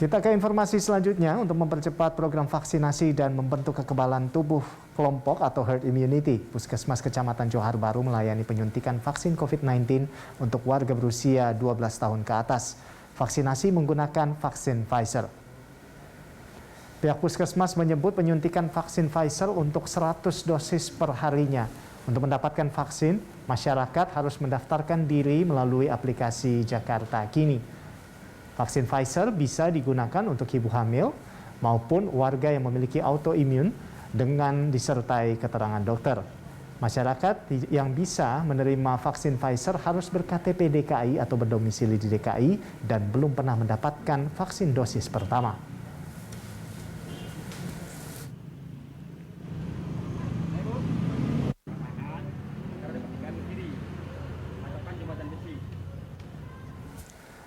Kita ke informasi selanjutnya. Untuk mempercepat program vaksinasi dan membentuk kekebalan tubuh kelompok atau herd immunity, Puskesmas Kecamatan Johar Baru melayani penyuntikan vaksin COVID-19 untuk warga berusia 12 tahun ke atas. Vaksinasi menggunakan vaksin Pfizer. Pihak Puskesmas menyebut penyuntikan vaksin Pfizer untuk 100 dosis per harinya. Untuk mendapatkan vaksin, masyarakat harus mendaftarkan diri melalui aplikasi Jakarta Kini. Vaksin Pfizer bisa digunakan untuk ibu hamil maupun warga yang memiliki autoimun dengan disertai keterangan dokter. Masyarakat yang bisa menerima vaksin Pfizer harus ber-KTP DKI atau berdomisili di DKI dan belum pernah mendapatkan vaksin dosis pertama.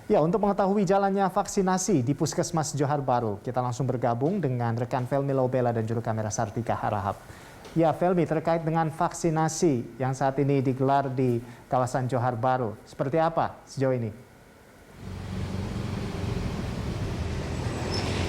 Ya, untuk mengetahui jalannya vaksinasi di Puskesmas Johar Baru, kita langsung bergabung dengan rekan Felmi Laubela dan juru kamera Sartika Harahap. Ya, Felmi, terkait dengan vaksinasi yang saat ini digelar di kawasan Johar Baru, seperti apa sejauh ini?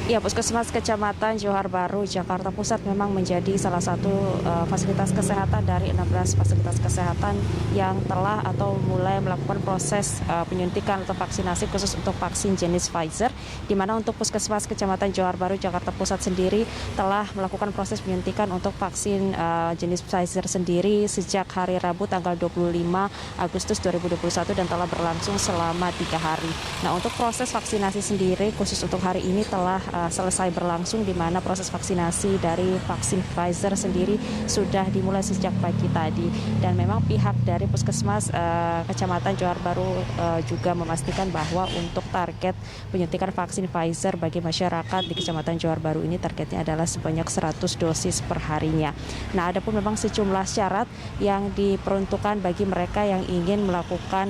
Ya, Puskesmas Kecamatan Johar Baru, Jakarta Pusat memang menjadi salah satu fasilitas kesehatan dari 16 fasilitas kesehatan yang telah atau mulai melakukan proses penyuntikan atau vaksinasi khusus untuk vaksin jenis Pfizer, di mana untuk Puskesmas Kecamatan Johar Baru, Jakarta Pusat sendiri telah melakukan proses penyuntikan untuk vaksin jenis Pfizer sendiri sejak hari Rabu tanggal 25 Agustus 2021 dan telah berlangsung selama 3 hari. Nah, untuk proses vaksinasi sendiri khusus untuk hari ini telah selesai berlangsung, di mana proses vaksinasi dari vaksin Pfizer sendiri sudah dimulai sejak pagi tadi, dan memang pihak dari Puskesmas Kecamatan Johar Baru juga memastikan bahwa untuk target penyuntikan vaksin Pfizer bagi masyarakat di Kecamatan Johar Baru ini targetnya adalah sebanyak 100 dosis per harinya. Nah, ada pun memang sejumlah syarat yang diperuntukkan bagi mereka yang ingin melakukan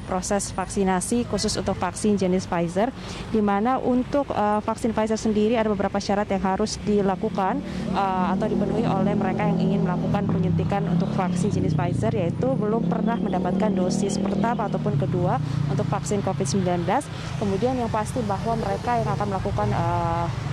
proses vaksinasi khusus untuk vaksin jenis Pfizer, di mana untuk vaksin Pfizer sendiri ada beberapa syarat yang harus dilakukan atau dipenuhi oleh mereka yang ingin melakukan penyuntikan untuk vaksin jenis Pfizer, yaitu belum pernah mendapatkan dosis pertama ataupun kedua untuk vaksin COVID-19. Kemudian yang pasti bahwa mereka yang akan melakukan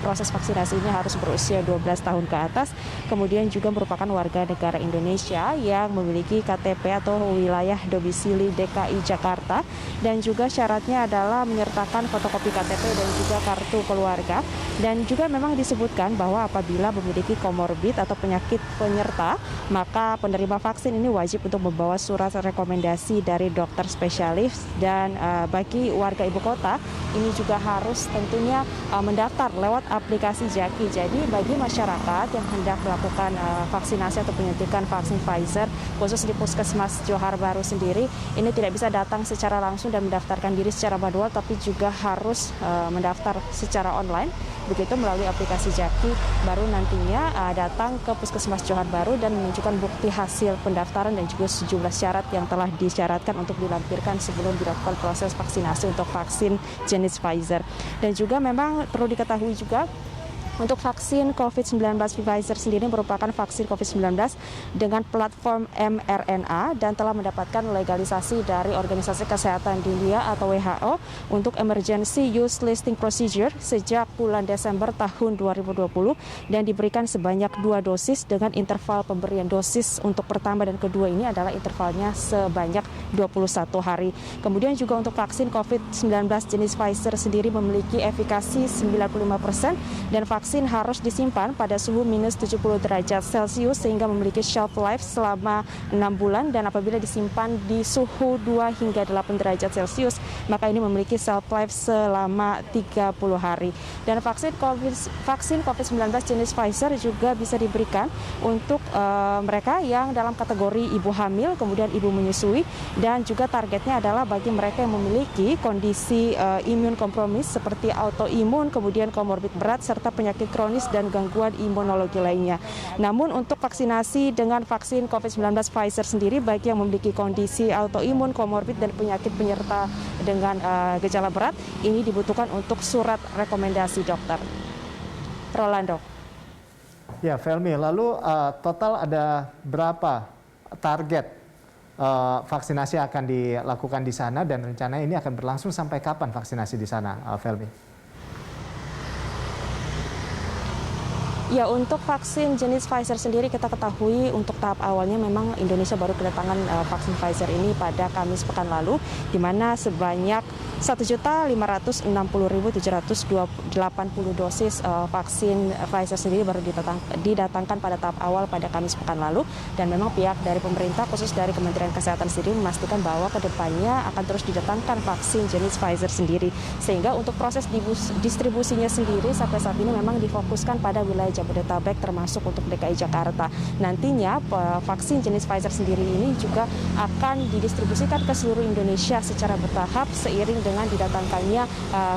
proses vaksinasi ini harus berusia 12 tahun ke atas, kemudian juga merupakan warga negara Indonesia yang memiliki KTP atau wilayah domisili DKI Jakarta, dan juga syaratnya adalah menyertakan fotokopi KTP dan juga kartu keluarga. Dan juga memang disebutkan bahwa apabila memiliki komorbid atau penyakit penyerta, maka penerima vaksin ini wajib untuk membawa surat rekomendasi dari dokter spesialis. Dan bagi warga ibu kota ini juga harus tentunya mendaftar lewat aplikasi Jaki. Jadi bagi masyarakat yang hendak melakukan vaksinasi atau penyuntikan vaksin Pfizer khusus di Puskesmas Johar Baru sendiri, ini tidak bisa datang secara langsung dan mendaftarkan diri secara manual, tapi juga harus mendaftar secara online, begitu melalui aplikasi Jaki, baru nantinya datang ke Puskesmas Johar Baru dan menunjukkan bukti hasil pendaftaran dan juga sejumlah syarat yang telah disyaratkan untuk dilampirkan sebelum dilakukan proses vaksinasi untuk vaksin jenis Pfizer. Dan juga memang perlu diketahui juga, untuk vaksin COVID-19 Pfizer sendiri merupakan vaksin COVID-19 dengan platform mRNA dan telah mendapatkan legalisasi dari Organisasi Kesehatan Dunia atau WHO untuk Emergency Use Listing Procedure sejak bulan Desember tahun 2020 dan diberikan sebanyak 2 dosis dengan interval pemberian dosis untuk pertama dan kedua ini adalah intervalnya sebanyak 21 hari. Kemudian juga untuk vaksin COVID-19 jenis Pfizer sendiri memiliki efikasi 95% dan vaksin harus disimpan pada suhu minus 70 derajat Celcius sehingga memiliki shelf life selama 6 bulan, dan apabila disimpan di suhu 2 hingga 8 derajat Celcius maka ini memiliki shelf life selama 30 hari. Dan vaksin COVID-19 jenis Pfizer juga bisa diberikan untuk mereka yang dalam kategori ibu hamil, kemudian ibu menyusui, dan juga targetnya adalah bagi mereka yang memiliki kondisi imun kompromis seperti autoimun, kemudian komorbid berat serta penyakit kronis dan gangguan imunologi lainnya. Namun untuk vaksinasi dengan vaksin COVID-19 Pfizer sendiri bagi yang memiliki kondisi autoimun, komorbid dan penyakit penyerta dengan gejala berat, ini dibutuhkan untuk surat rekomendasi dokter. Rolando. Ya, Felmi, lalu total ada berapa target vaksinasi akan dilakukan di sana dan rencana ini akan berlangsung sampai kapan vaksinasi di sana, Felmi? Ya, untuk vaksin jenis Pfizer sendiri kita ketahui untuk tahap awalnya memang Indonesia baru kedatangan vaksin Pfizer ini pada Kamis pekan lalu, di mana sebanyak 1.560.780 dosis vaksin Pfizer sendiri baru didatangkan pada tahap awal pada Kamis pekan lalu, dan memang pihak dari pemerintah khusus dari Kementerian Kesehatan sendiri memastikan bahwa kedepannya akan terus didatangkan vaksin jenis Pfizer sendiri, sehingga untuk proses distribusinya sendiri sampai saat ini memang difokuskan pada wilayah Jabodetabek termasuk untuk DKI Jakarta. Nantinya vaksin jenis Pfizer sendiri ini juga akan didistribusikan ke seluruh Indonesia secara bertahap seiring dengan didatangkannya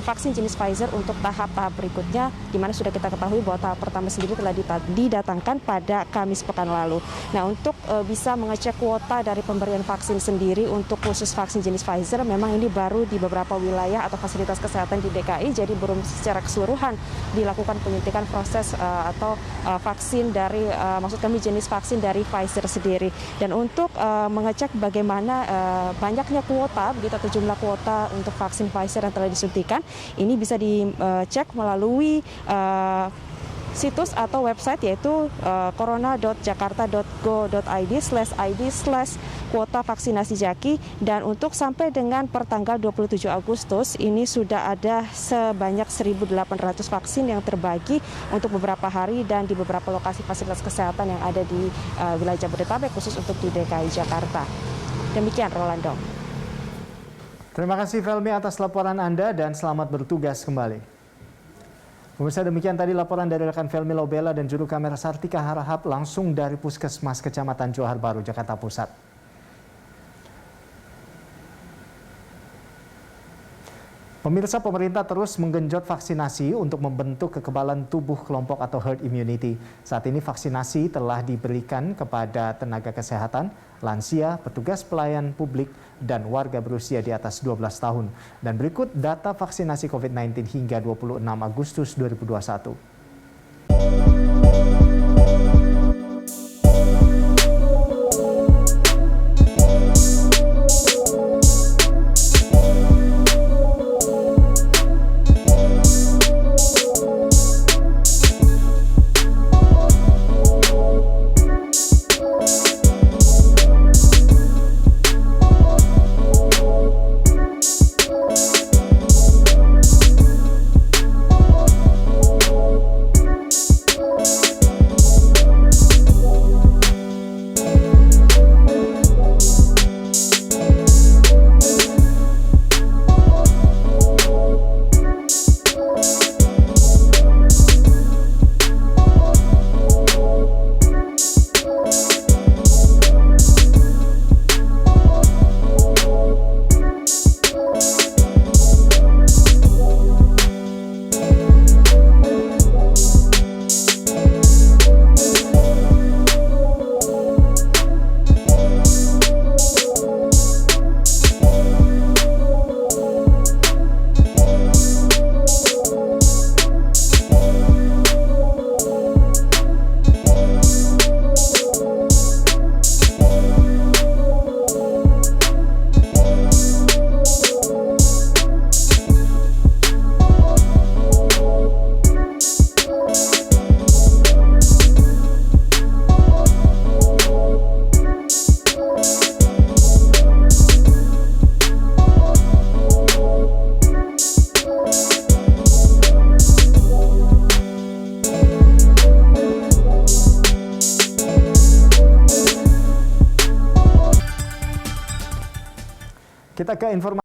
vaksin jenis Pfizer untuk tahap-tahap berikutnya, di mana sudah kita ketahui bahwa tahap pertama sendiri telah didatangkan pada Kamis pekan lalu. Nah, untuk bisa mengecek kuota dari pemberian vaksin sendiri untuk khusus vaksin jenis Pfizer, memang ini baru di beberapa wilayah atau fasilitas kesehatan di DKI, jadi belum secara keseluruhan dilakukan penyuntikan proses atau vaksin dari maksud kami jenis vaksin dari Pfizer sendiri. Dan untuk mengecek bagaimana banyaknya kuota begitu atau jumlah kuota untuk vaksin Pfizer yang telah disuntikan, ini bisa dicek melalui situs atau website yaitu corona.jakarta.go.id/kuota vaksinasi Jaki. Dan untuk sampai dengan pertanggal 27 Agustus ini sudah ada sebanyak 1.800 vaksin yang terbagi untuk beberapa hari dan di beberapa lokasi fasilitas kesehatan yang ada di wilayah Jabodetabek khusus untuk di DKI Jakarta. Demikian, Rolando. Terima kasih Felmi atas laporan Anda dan selamat bertugas kembali. Pemirsa, demikian tadi laporan dari rekan Felmi Lobela dan juru kamera Sartika Harahap langsung dari Puskesmas Kecamatan Johar Baru, Jakarta Pusat. Pemirsa, pemerintah terus menggenjot vaksinasi untuk membentuk kekebalan tubuh kelompok atau herd immunity. Saat ini vaksinasi telah diberikan kepada tenaga kesehatan, lansia, petugas pelayan publik, dan warga berusia di atas 12 tahun. Dan berikut data vaksinasi COVID-19 hingga 26 Agustus 2021. Kita ke informasi